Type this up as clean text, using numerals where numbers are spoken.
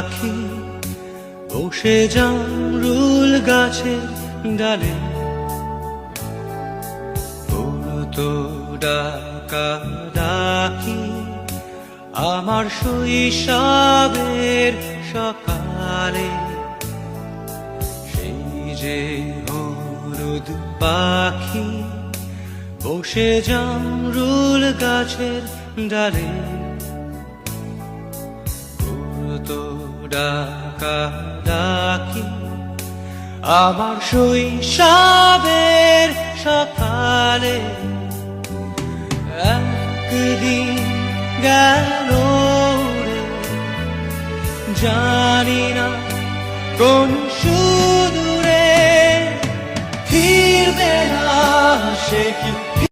পাখি বসে জামরুল গাছের ডালে তো ডাকা ডাকি আমার শৈশবের সকালে সেই যে হলুদ পাখি বসে জামরুল গাছের ডালে তো ডাকা ডাকি আমার শৈশবের সকালে একদিন গেল রে জানি না কোন